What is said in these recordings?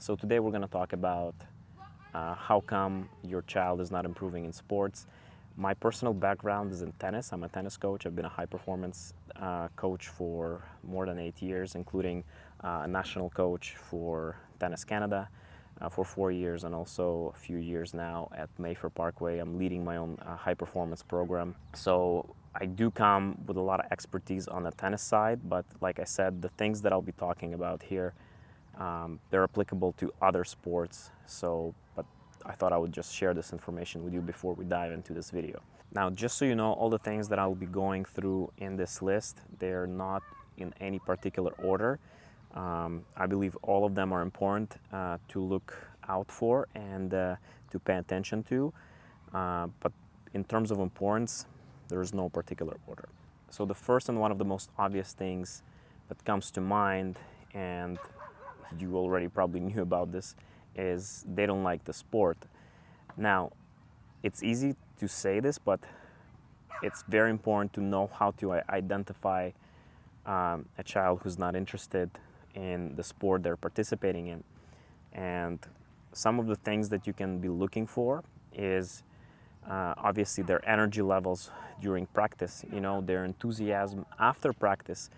So today we're going to talk about how come your child is not improving in sports. My personal background is in tennis. I'm a tennis coach. I've been a high performance coach for more than 8 years, including a national coach for Tennis Canada for 4 years, and also a few years now at Mayfair Parkway. I'm leading my own high performance program. So I do come with a lot of expertise on the tennis side, but like I said, the things that I'll be talking about here, they're applicable to other sports. But I thought I would just share this information with you before we dive into this video. Now, just so you know, all the things that I'll be going through in this list, they're not in any particular order. I believe all of them are important to look out for and to pay attention to. But in terms of importance, there is no particular order. So the first and one of the most obvious things that comes to mind, and you already probably knew about this, is they don't like the sport. Now, it's easy to say this, but it's very important to know how to identify a child who's not interested in the sport they're participating in. And some of the things that you can be looking for is obviously their energy levels during practice, their enthusiasm after practice.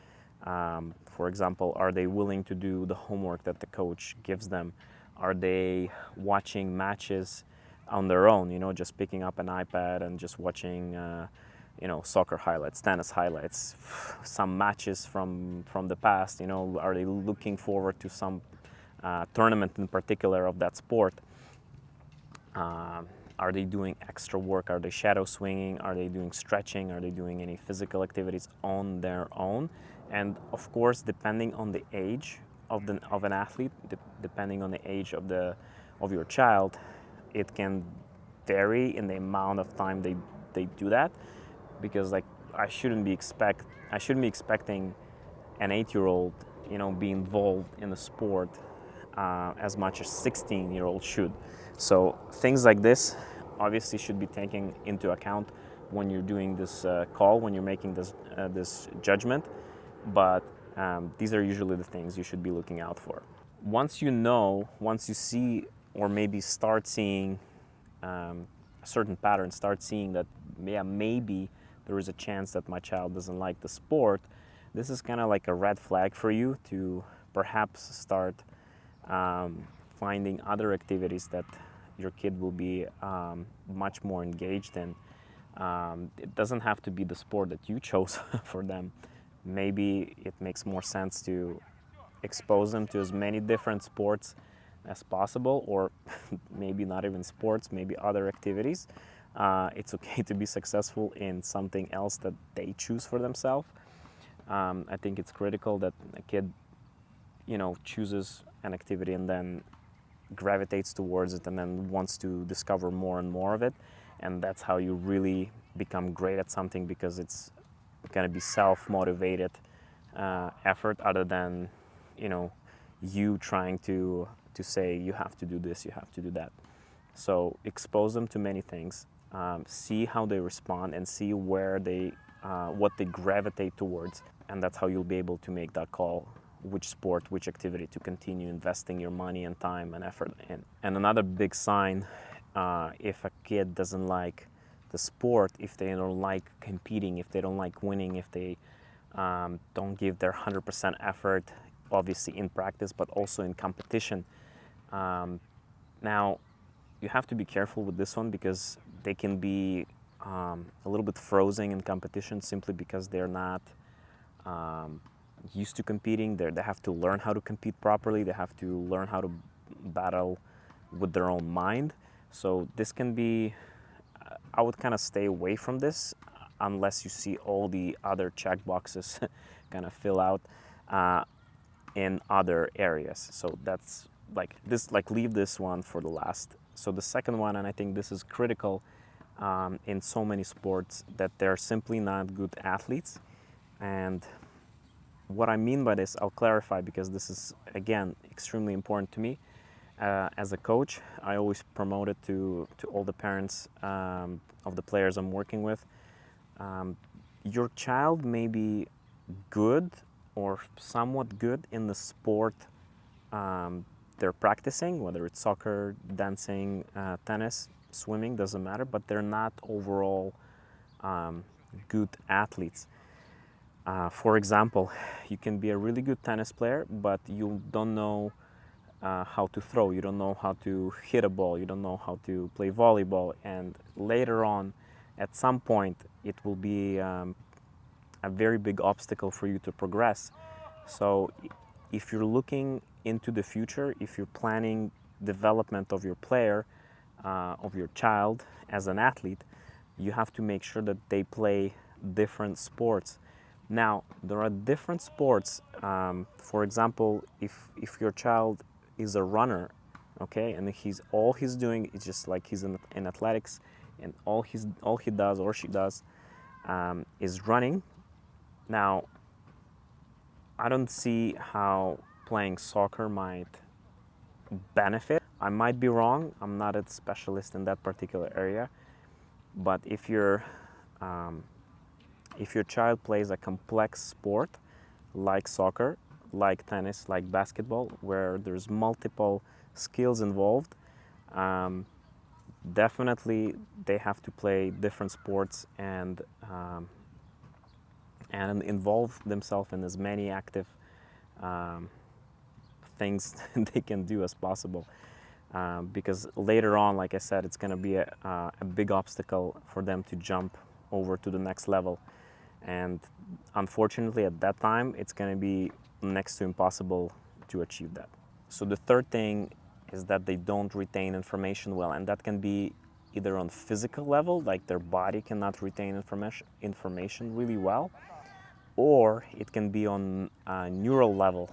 For example, are they willing to do the homework that the coach gives them? Are they watching matches on their own, just picking up an iPad and just watching soccer highlights, tennis highlights, some matches from the past? Are they looking forward to some tournament in particular of that sport? Are they doing extra work? Are they shadow swinging? Are they doing stretching? Are they doing any physical activities on their own? And of course, depending on the age of an athlete, depending on the age of your child, it can vary in the amount of time they do that. Because I shouldn't be expecting an 8-year-old be involved in the sport as much as 16-year-old should. So things like this obviously should be taken into account when you're doing this call, when you're making this judgment. But these are usually the things you should be looking out for. Once you see, or maybe start seeing a certain pattern, start seeing that maybe there is a chance that my child doesn't like the sport, this is kind of like a red flag for you to perhaps start finding other activities that your kid will be much more engaged in. It doesn't have to be the sport that you chose for them. Maybe it makes more sense to expose them to as many different sports as possible, or maybe not even sports, maybe other activities. It's okay to be successful in something else that they choose for themselves. I think it's critical that a kid, chooses an activity and then gravitates towards it and then wants to discover more and more of it. And that's how you really become great at something, because it's going to be self-motivated effort, other than, you trying to say you have to do this, you have to do that. So expose them to many things, see how they respond, and see where what they gravitate towards, and that's how you'll be able to make that call, which sport, which activity to continue investing your money and time and effort in. And another big sign, if a kid doesn't like the sport, if they don't like competing, if they don't like winning, if they don't give their 100% effort, obviously in practice, but also in competition. Now, you have to be careful with this one, because they can be a little bit frozen in competition simply because they're not used to competing. They have to learn how to compete properly. They have to learn how to battle with their own mind. So this can be, I would kind of stay away from this unless you see all the other check boxes kind of fill out in other areas. So that's leave this one for the last. So the second one, and I think this is critical in so many sports, that they're simply not good athletes. And what I mean by this, I'll clarify, because this is, again, extremely important to me. As a coach, I always promote it to all the parents of the players I'm working with. Your child may be good or somewhat good in the sport they're practicing, whether it's soccer, dancing, tennis, swimming, doesn't matter, but they're not overall good athletes. For example, you can be a really good tennis player, but you don't know how to throw, you don't know how to hit a ball, you don't know how to play volleyball, and later on, at some point, it will be a very big obstacle for you to progress. So if you're looking into the future, if you're planning development of your player, of your child as an athlete, you have to make sure that they play different sports. Now, there are different sports. For example, if your child is a runner, okay, and all he's doing is just like he's in athletics, and all he does or she does is running. Now, I don't see how playing soccer might benefit. I might be wrong. I'm not a specialist in that particular area, but if your child plays a complex sport like soccer, like tennis, like basketball, where there's multiple skills involved, definitely they have to play different sports and involve themselves in as many active things they can do as possible. Because later on, like I said, it's going to be a big obstacle for them to jump over to the next level. And unfortunately, at that time, it's going to be next to impossible to achieve that. So the third thing is that they don't retain information well, and that can be either on physical level, like their body cannot retain information really well, or it can be on a neural level.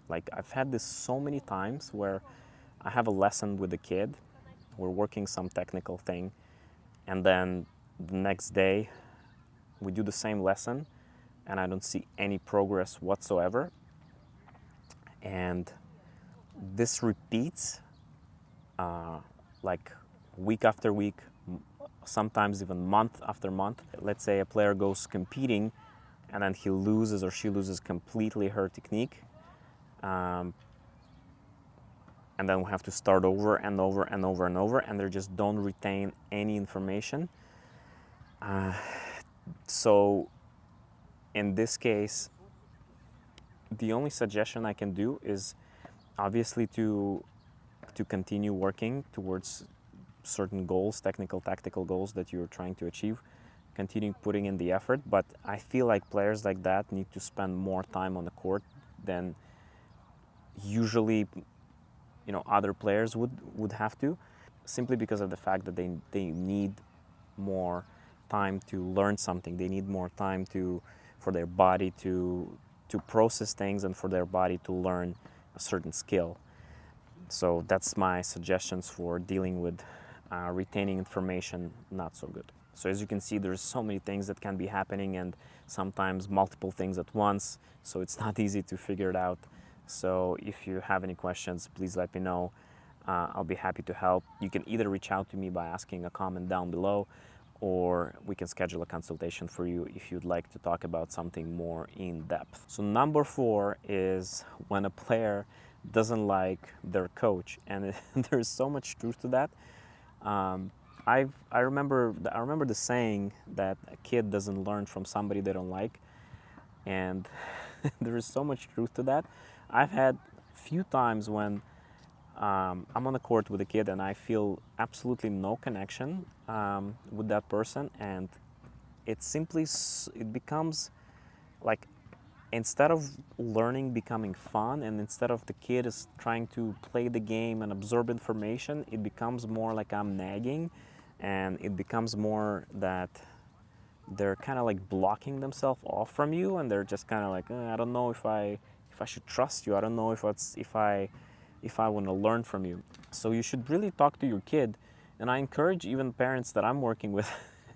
Like I've had this so many times where I have a lesson with a kid, we're working some technical thing, and then the next day we do the same lesson and I don't see any progress whatsoever. And this repeats like week after week, sometimes even month after month. Let's say a player goes competing and then he loses or she loses completely her technique. And then we have to start over and over and over and over, and they just don't retain any information. So in this case, the only suggestion I can do is obviously to continue working towards certain goals, technical, tactical goals that you're trying to achieve, continue putting in the effort. But I feel like players like that need to spend more time on the court than usually other players would have to, simply because of the fact that they need more time to learn something. They need more time for their body to process things and for their body to learn a certain skill. So that's my suggestions for dealing with retaining information not so good. So as you can see, there's so many things that can be happening, and sometimes multiple things at once, so it's not easy to figure it out. So if you have any questions, please let me know. I'll be happy to help. You can either reach out to me by asking a comment down below, or we can schedule a consultation for you if you'd like to talk about something more in depth. So number 4 is when a player doesn't like their coach, and there's so much truth to that. I remember the saying that a kid doesn't learn from somebody they don't like, and there is so much truth to that. I've had few times when I'm on the court with a kid and I feel absolutely no connection with that person, and it becomes like, instead of learning becoming fun, and instead of the kid is trying to play the game and absorb information, it becomes more like I'm nagging, and it becomes more that they're kind of like blocking themselves off from you, and they're just kind of like, I don't know if I should trust you. I don't know if I want to learn from you. So you should really talk to your kid, and I encourage even parents that I'm working with,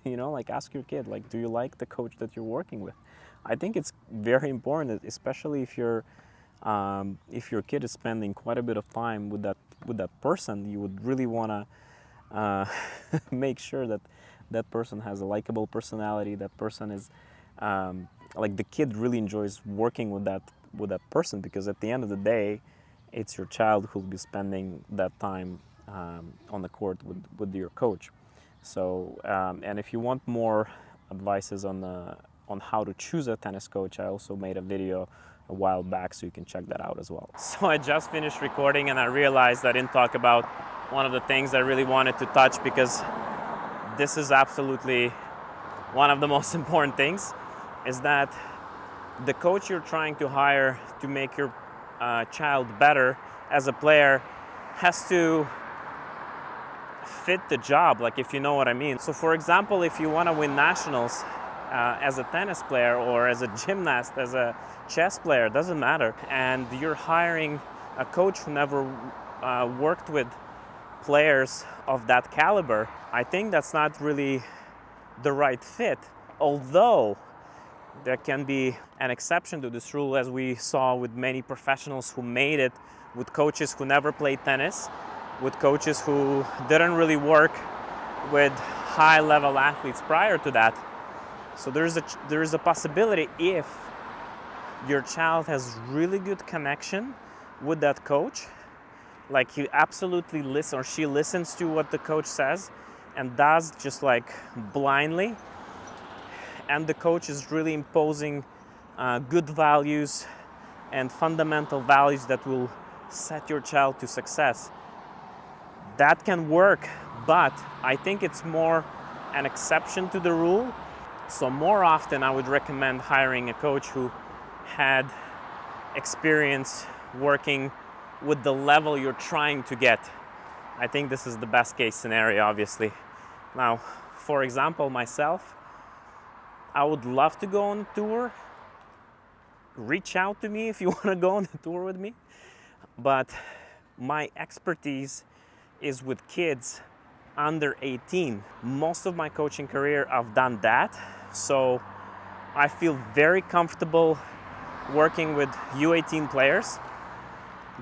like ask your kid, like, do you like the coach that you're working with? I think it's very important, especially if your kid is spending quite a bit of time with that person. You would really want to make sure that that person has a likable personality. That person is like, the kid really enjoys working with that person, because at the end of the day, it's your child who'll be spending that time on the court with your coach. So, and if you want more advices on how to choose a tennis coach, I also made a video a while back, so you can check that out as well. So I just finished recording and I realized I didn't talk about one of the things I really wanted to touch, because this is absolutely one of the most important things, is that the coach you're trying to hire to make your child better as a player has to fit the job, like, if you know what I mean. So for example, if you want to win nationals as a tennis player or as a gymnast, as a chess player, doesn't matter, and you're hiring a coach who never worked with players of that caliber, I think that's not really the right fit. Although there can be an exception to this rule, as we saw with many professionals who made it, with coaches who never played tennis, with coaches who didn't really work with high-level athletes prior to that. So there is a possibility, if your child has really good connection with that coach, like he absolutely listens, or she listens to what the coach says and does just like blindly, and the coach is really imposing good values and fundamental values that will set your child to success, that can work. But I think it's more an exception to the rule. So more often I would recommend hiring a coach who had experience working with the level you're trying to get. I think this is the best case scenario, obviously. Now, for example, myself, I would love to go on a tour. Reach out to me if you want to go on a tour with me. But my expertise is with kids under 18. Most of my coaching career, I've done that. So I feel very comfortable working with U18 players,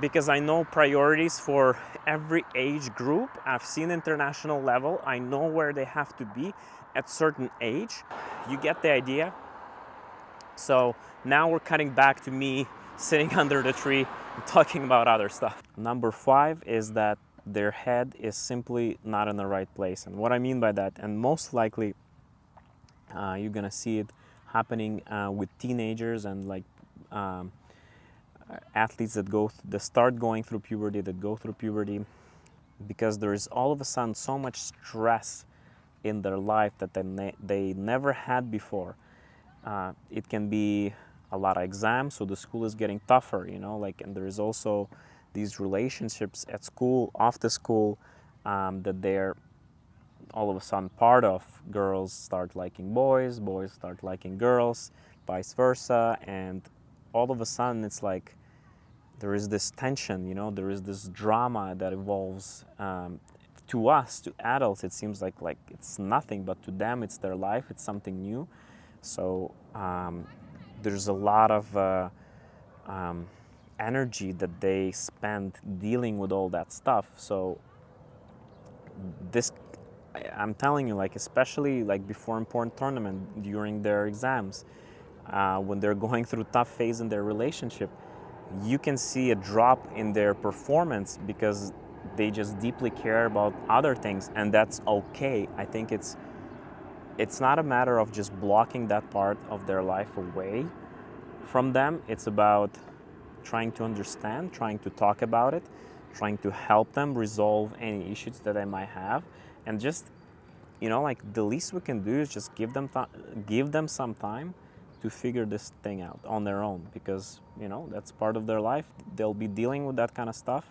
because I know priorities for every age group. I've seen international level. I know where they have to be at certain age. You get the idea? So now we're cutting back to me sitting under the tree and talking about other stuff. Number 5 is that their head is simply not in the right place. And what I mean by that, and most likely you're gonna see it happening with teenagers and like athletes that start going through puberty, that go through puberty, because there is all of a sudden so much stress in their life that they never had before. It can be a lot of exams, so the school is getting tougher, you know, like, and there is also these relationships at school, off the school, that they're all of a sudden part of. Girls start liking boys, boys start liking girls, vice versa, and all of a sudden it's like there is this tension, you know, there is this drama that evolves. To us, to adults, it seems like it's nothing, but to them it's their life, it's something new. So there's a lot of energy that they spend dealing with all that stuff. So this, I'm telling you, like, especially like before important tournament, during their exams, when they're going through tough phase in their relationship, you can see a drop in their performance because they just deeply care about other things, and that's okay. I think it's not a matter of just blocking that part of their life away from them. It's about trying to understand, trying to talk about it, trying to help them resolve any issues that they might have, and just, you know, like, the least we can do is just give them some time to figure this thing out on their own, because, you know, that's part of their life. They'll be dealing with that kind of stuff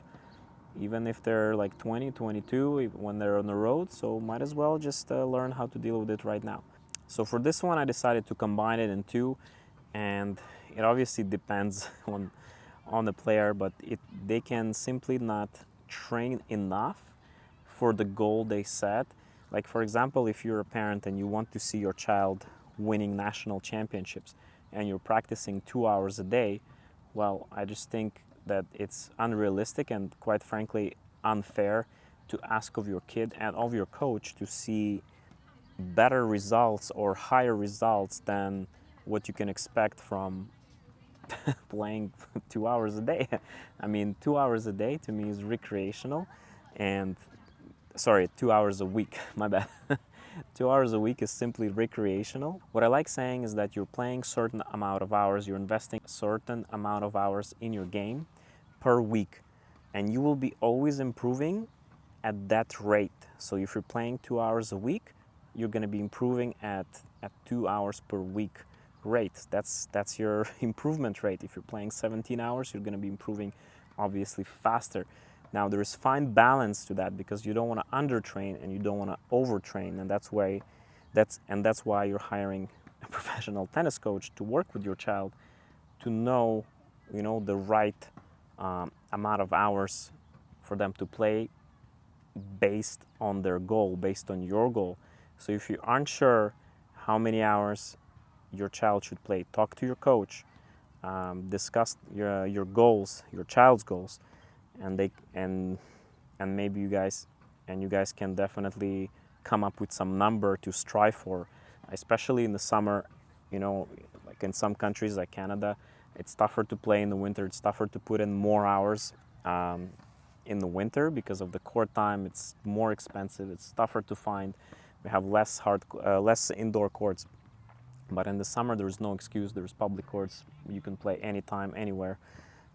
even if they're like 20, 22, when they're on the road, so might as well just learn how to deal with it right now. So for this one, I decided to combine it in two, and it obviously depends on the player, but they can simply not train enough for the goal they set. Like, for example, if you're a parent and you want to see your child winning national championships and you're practicing 2 hours a day, well, I just think that it's unrealistic and, quite frankly, unfair to ask of your kid and of your coach to see better results or higher results than what you can expect from playing 2 hours a day. I mean, 2 hours a day to me is recreational, and sorry, 2 hours a week, my bad. 2 hours a week is simply recreational. What I like saying is that you're playing certain amount of hours, you're investing a certain amount of hours in your game per week, and you will be always improving at that rate. So if you're playing 2 hours a week, you're going to be improving at 2 hours per week rate. That's your improvement rate. If you're playing 17 hours, you're going to be improving obviously faster. Now there is fine balance to that, because you don't want to undertrain and you don't want to overtrain, and that's why you're hiring a professional tennis coach to work with your child, to know, the right amount of hours for them to play based on their goal, based on your goal. So if you aren't sure how many hours your child should play, talk to your coach, discuss your goals, your child's goals, and maybe you guys can definitely come up with some number to strive for, especially in the summer. Like in some countries like Canada, it's tougher to play in the winter. It's tougher to put in more hours in the winter because of the court time. It's more expensive. It's tougher to find. We have less indoor courts. But in the summer, there's no excuse. There's public courts. You can play anytime, anywhere.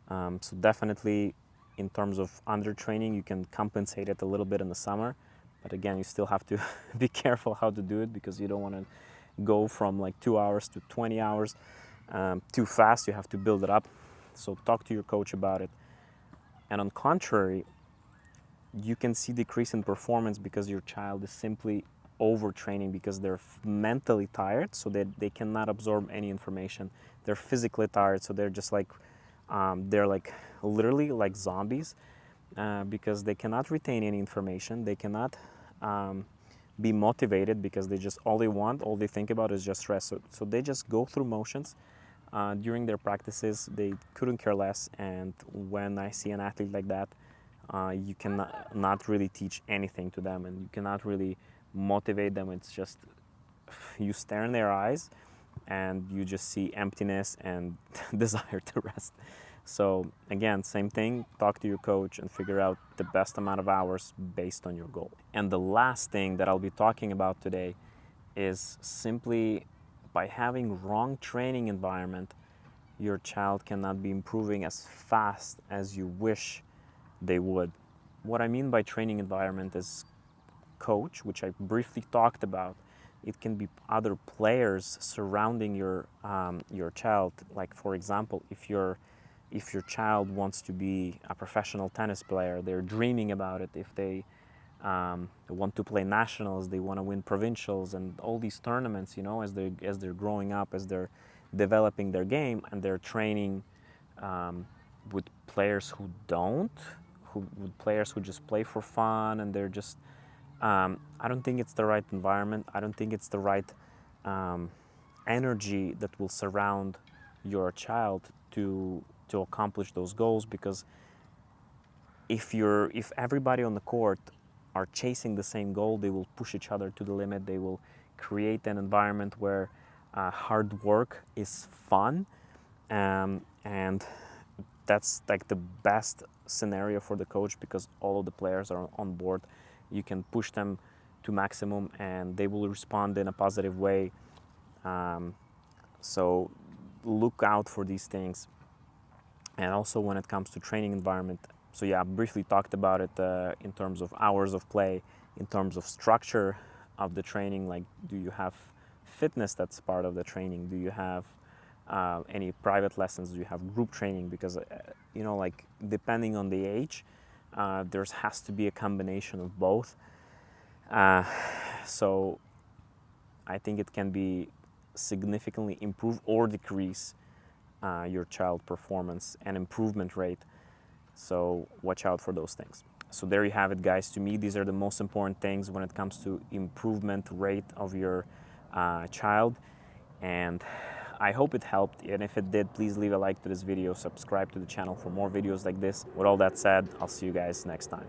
So definitely, in terms of undertraining, you can compensate it a little bit in the summer. But again, you still have to be careful how to do it, because you don't want to go from like 2 hours to 20 hours too fast. You have to build it up. So talk to your coach about it. And on contrary, you can see decrease in performance because your child is simply overtraining, because they're mentally tired, so they cannot absorb any information. They're physically tired, so they're just like they're like literally like zombies, because they cannot retain any information. They cannot be motivated, because all they think about is just stress. So they just go through motions during their practices. They couldn't care less. And when I see an athlete like that, you cannot not really teach anything to them, and you cannot really motivate them. It's just, you stare in their eyes and you just see emptiness and desire to rest. So again, same thing, talk to your coach and figure out the best amount of hours based on your goal. And the last thing that I'll be talking about today is simply, by having wrong training environment, your child cannot be improving as fast as you wish they would. What I mean by training environment is coach, which I briefly talked about. It can be other players surrounding your child. Like, for example, if your child wants to be a professional tennis player, they're dreaming about it. If they want to play nationals, they want to win provincials and all these tournaments, as they're growing up, as they're developing their game, and they're training with players who with players who just play for fun, and they're just I don't think it's the right environment. I don't think it's the right energy that will surround your child to accomplish those goals. Because if everybody on the court are chasing the same goal, they will push each other to the limit. They will create an environment where hard work is fun, and that's like the best scenario for the coach, because all of the players are on board. You can push them to maximum and they will respond in a positive way. So look out for these things. And also when it comes to training environment, so yeah, I briefly talked about it in terms of hours of play, in terms of structure of the training. Like, do you have fitness that's part of the training? Do you have any private lessons? Do you have group training? Because like, depending on the age, there has to be a combination of both. So I think it can be significantly improve or decrease your child performance and improvement rate. So watch out for those things. So there you have it, guys. To me, these are the most important things when it comes to improvement rate of your child. And I hope it helped, and if it did, please leave a like to this video, subscribe to the channel for more videos like this. With all that said, I'll see you guys next time.